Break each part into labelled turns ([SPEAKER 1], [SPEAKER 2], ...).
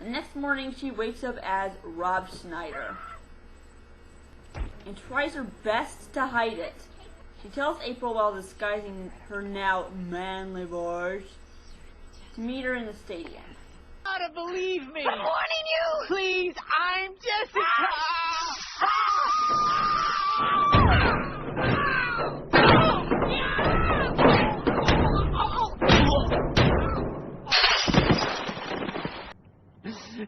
[SPEAKER 1] The next morning, she wakes up as Rob Schneider and tries her best to hide it. She tells April while disguising her now manly voice to meet her in the stadium.
[SPEAKER 2] Gotta believe me!
[SPEAKER 3] I'm warning you!
[SPEAKER 2] Please, I'm Jessica!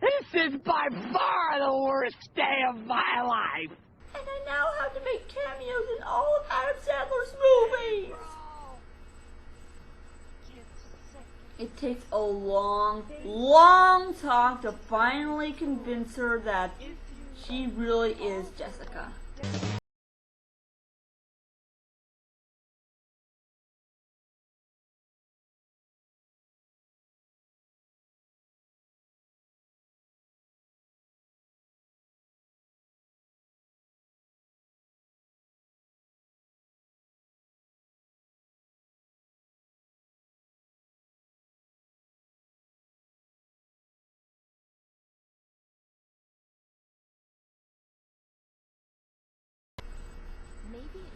[SPEAKER 2] This is by far the worst day of my life!
[SPEAKER 1] And I now have to make cameos in all of Adam Sandler's movies! It takes a long talk to finally convince her that she really is Jessica.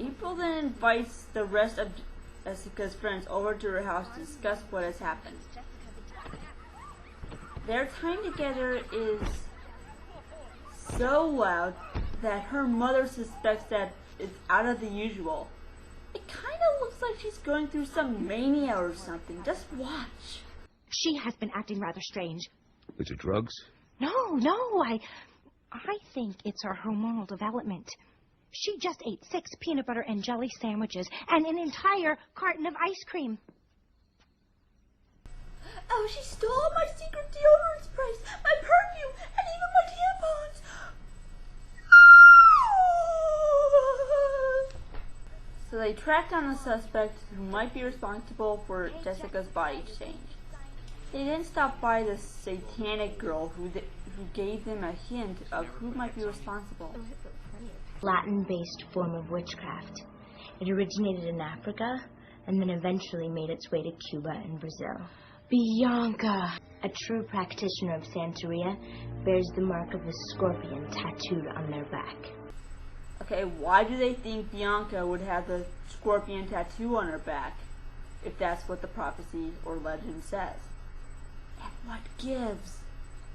[SPEAKER 1] April then invites the rest of Jessica's friends over to her house to discuss what has happened. Their time together is so loud that her mother suspects that it's out of the usual. It kind of looks like she's going through some mania or something. Just watch.
[SPEAKER 3] She has been acting rather strange.
[SPEAKER 4] Is it drugs?
[SPEAKER 3] No, I think it's her hormonal development. She just ate 6 peanut butter and jelly sandwiches and an entire carton of ice cream.
[SPEAKER 1] Oh, she stole my secret deodorant sprays, my perfume, and even my tampons. So they track down a suspect who might be responsible for Jessica's body change. They then stop by the satanic girl who gave them a hint of who might be responsible.
[SPEAKER 5] Latin-based form of witchcraft. It originated in Africa and then eventually made its way to Cuba and Brazil. Bianca, a true practitioner of Santeria, bears the mark of a scorpion tattooed on their back.
[SPEAKER 1] Okay, why do they think Bianca would have the scorpion tattoo on her back, if that's what the prophecy or legend says? And what gives?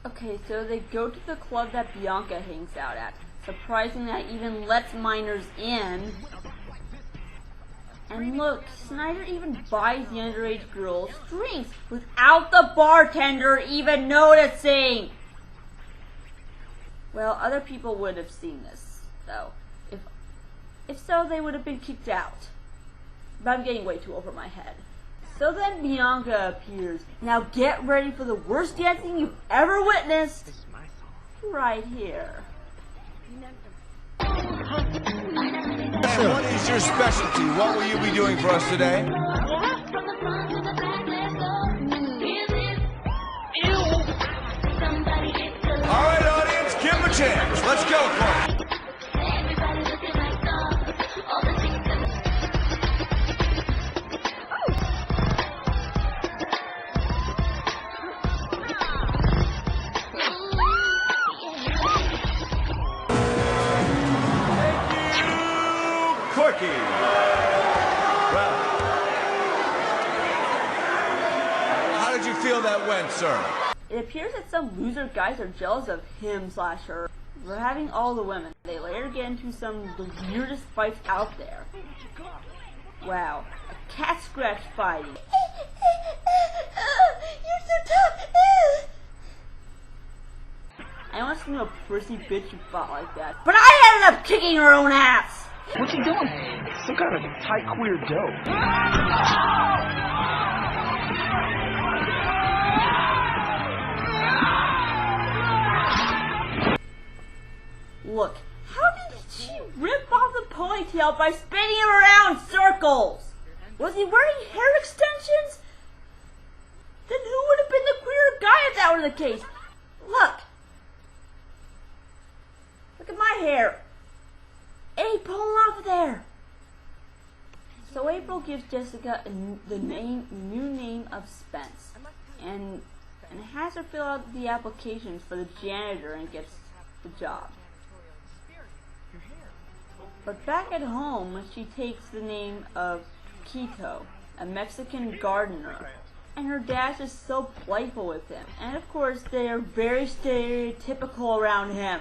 [SPEAKER 1] Okay, so they go to the club that Bianca hangs out at. Surprising that even lets minors in. And look, Schneider even buys the underage girls drinks without the bartender even noticing. Well, other people would have seen this, though. If so, they would have been kicked out. But I'm getting way too over my head. So then Bianca appears. Now get ready for the worst dancing you've ever witnessed. Right here.
[SPEAKER 6] What is your specialty? What will you be doing for us today? All right, audience, give him a chance. Let's go, Clark. Corky. Well, how did you feel that went, sir?
[SPEAKER 1] It appears that some loser guys are jealous of him/her for having all the women. They later get into some of the weirdest fights out there. Wow, a cat scratch fight. You're so tough. I once knew a prissy bitch who fought like that, but I ended up kicking her own ass.
[SPEAKER 2] What's he doing? Some kind of tight queer dope.
[SPEAKER 1] Look, how did she rip off the ponytail by spinning him around in circles? Was he wearing hair extensions? Then who would have been the queer guy if that were the case? Look. Look at my hair. Hey, pull him off of there. So April gives Jessica the new name of Spence, and and has her fill out the applications for the janitor and gets the job. But back at home, she takes the name of Quito, a Mexican gardener, and her dad is so playful with him. And of course, they are very stereotypical around him.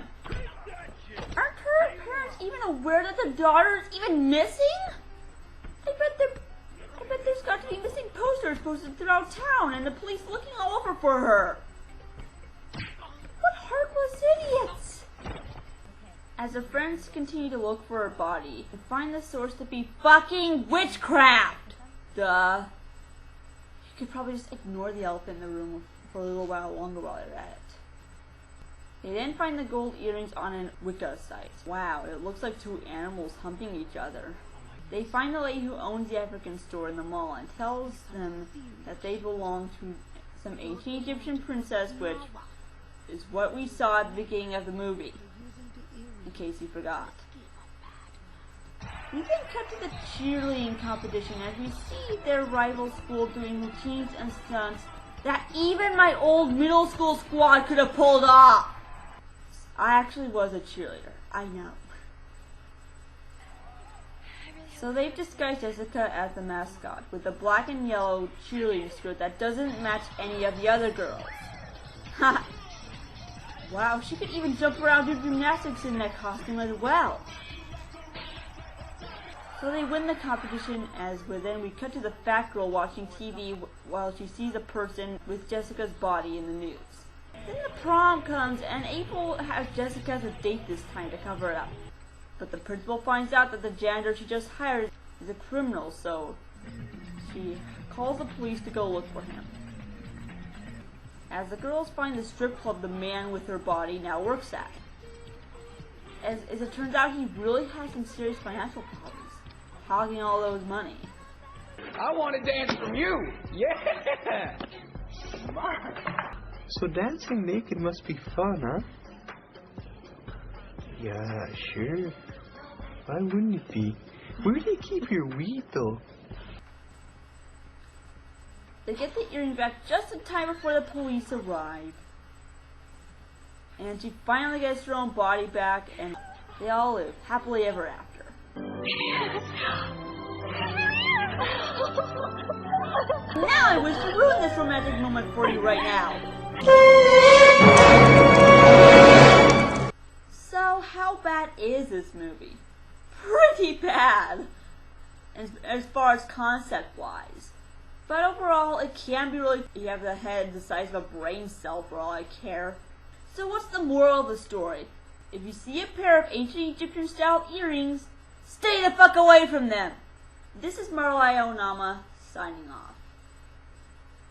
[SPEAKER 1] Aren't her parents even aware that the daughter is even missing? I bet there's got to be missing posters posted throughout town and the police looking all over for her. What heartless idiots! As the friends continue to look for her body, they find the source to be fucking witchcraft! Duh. You could probably just ignore the elephant in the room for a little while longer while they're at it. They then find the gold earrings on an Wicca site. Wow, it looks like two animals humping each other. They find the lady who owns the African store in the mall and tells them that they belong to some ancient Egyptian princess, which is what we saw at the beginning of the movie, in case you forgot. We then cut to the cheerleading competition as we see their rival school doing routines and stunts that even my old middle school squad could have pulled off. I actually was a cheerleader, I know. So they've disguised Jessica as the mascot with a black and yellow cheerleading skirt that doesn't match any of the other girls. Ha! Wow, she could even jump around do gymnastics in that costume as well. So they win the competition then we cut to the fat girl watching TV while she sees a person with Jessica's body in the news. Then the prom comes and April has Jessica as a date this time to cover it up. But the principal finds out that the janitor she just hired is a criminal, so she calls the police to go look for him. As the girls find the strip club the man with her body now works at. As it turns out, he really has some serious financial problems, hogging all those money.
[SPEAKER 2] I want to dance from you. Yeah. Smart.
[SPEAKER 4] So dancing naked must be fun, huh? Yeah, sure. Why wouldn't it be? Where do you keep your weed, though?
[SPEAKER 1] They get the earrings back just in time before the police arrive. And she finally gets her own body back, and they all live happily ever after. Now I wish to ruin this romantic moment for you right now. So, how bad is this movie? Pretty bad, as far as concept-wise. But overall, it can be really... You have the head the size of a brain cell for all I care. So what's the moral of the story? If you see a pair of ancient Egyptian-style earrings, stay the fuck away from them! This is Marlai Onama, signing off.